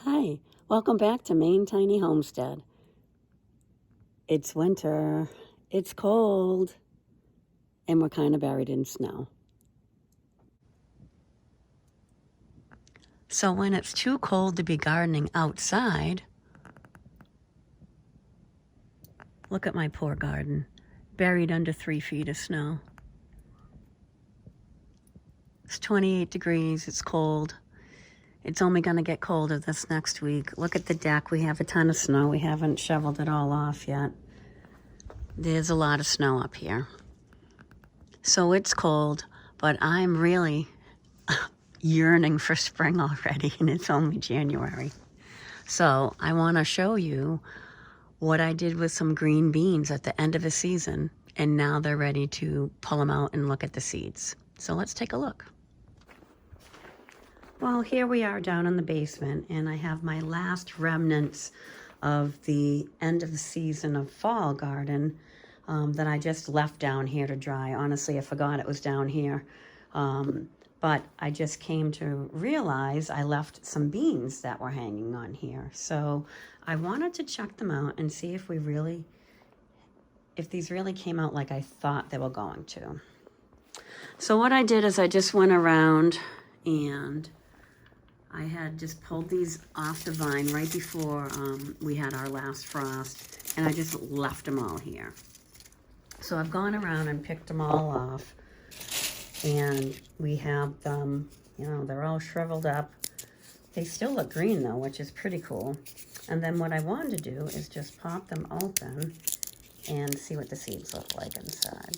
Hi, welcome back to Maine Tiny Homestead. It's winter, it's cold, and we're kind of buried in snow. So when it's too cold to be gardening outside, look at my poor garden, buried under 3 feet of snow. It's 28 degrees, it's cold. It's only going to get colder this next week. Look at the deck, we have a ton of snow. We haven't shoveled it all off yet. There's a lot of snow up here. So it's cold, but I'm really yearning for spring already, and it's only January. So I want to show you what I did with some green beans at the end of the season, and now they're ready to pull them out and look at the seeds. So let's take a look. Well, here we are down in the basement, and I have my last remnants of the end of the season of fall garden that I just left down here to dry. Honestly, I forgot it was down here. But I just came to realize I left some beans that were hanging on here. So I wanted to check them out and see if these really came out like I thought they were going to. So what I did is I just went around and I had just pulled these off the vine right before we had our last frost, and I just left them all here. So I've gone around and picked them all off, and we have them, they're all shriveled up. They still look green though, which is pretty cool. And then what I wanted to do is just pop them open and see what the seeds look like inside.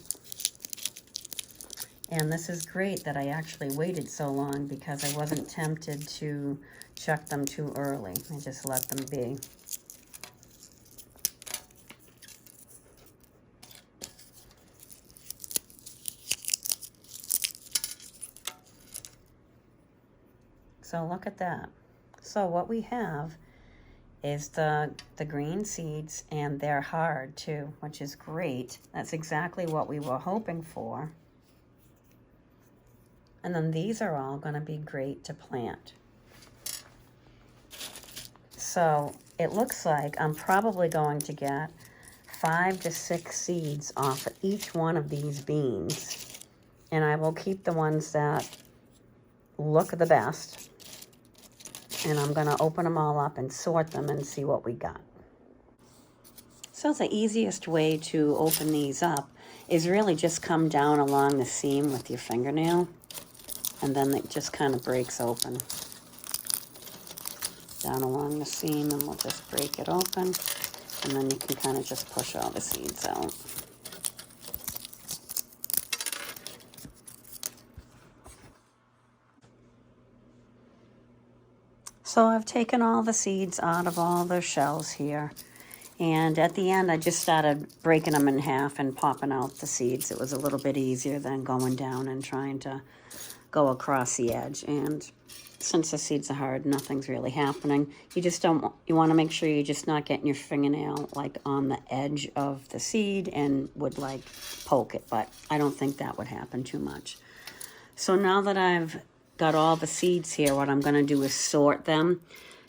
And this is great that I actually waited so long because I wasn't tempted to chuck them too early. I just let them be. So look at that. So what we have is the green seeds, and they're hard too, which is great. That's exactly what we were hoping for. And then these are all going to be great to plant. So it looks like I'm probably going to get 5 to 6 seeds off of each one of these beans. And I will keep the ones that look the best. And I'm going to open them all up and sort them and see what we got. So the easiest way to open these up is really just come down along the seam with your fingernail. And then it just kind of breaks open. Down along the seam, and we'll just break it open. And then you can kind of just push all the seeds out. So I've taken all the seeds out of all the shells here. And at the end, I just started breaking them in half and popping out the seeds. It was a little bit easier than going down and trying to go across the edge. And since the seeds are hard, nothing's really happening. You want to make sure you're just not getting your fingernail like on the edge of the seed and would like poke it, but I don't think that would happen too much. So now that I've got all the seeds here, what I'm going to do is sort them,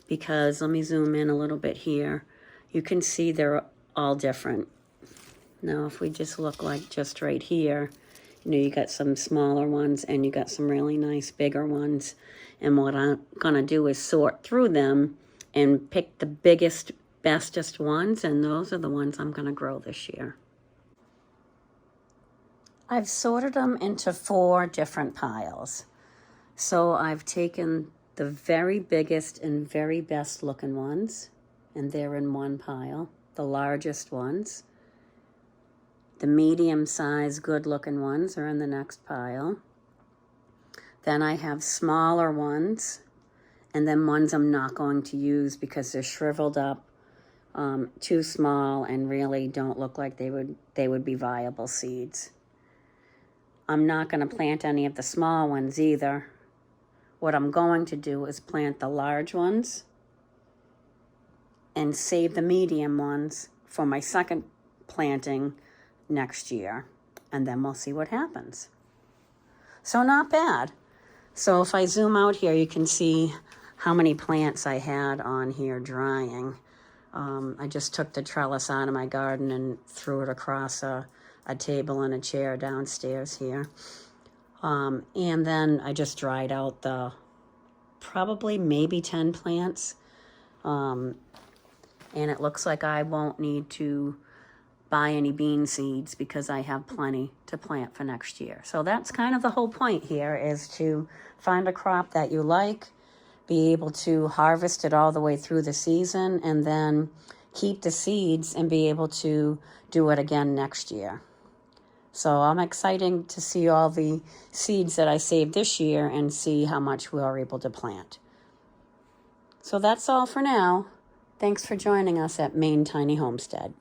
because let me zoom in a little bit here. You can see they're all different. Now if we just look like just right here, you got some smaller ones and you got some really nice bigger ones. And what I'm going to do is sort through them and pick the biggest, bestest ones, and those are the ones I'm going to grow this year. I've sorted them into 4 different piles. So I've taken the very biggest and very best looking ones, and they're in one pile. The largest ones. The medium-sized, good-looking ones are in the next pile. Then I have smaller ones, and then ones I'm not going to use because they're shriveled up, too small, and really don't look like they would be viable seeds. I'm not going to plant any of the small ones either. What I'm going to do is plant the large ones and save the medium ones for my second planting next year, and then we'll see what happens. So not bad. So if I zoom out here, you can see how many plants I had on here drying. I just took the trellis out of my garden and threw it across a table and a chair downstairs here. And then I just dried out the probably maybe 10 plants. And it looks like I won't need to buy any bean seeds because I have plenty to plant for next year. So that's kind of the whole point here, is to find a crop that you like, be able to harvest it all the way through the season, and then keep the seeds and be able to do it again next year. So I'm excited to see all the seeds that I saved this year and see how much we are able to plant. So that's all for now. Thanks for joining us at Maine Tiny Homestead.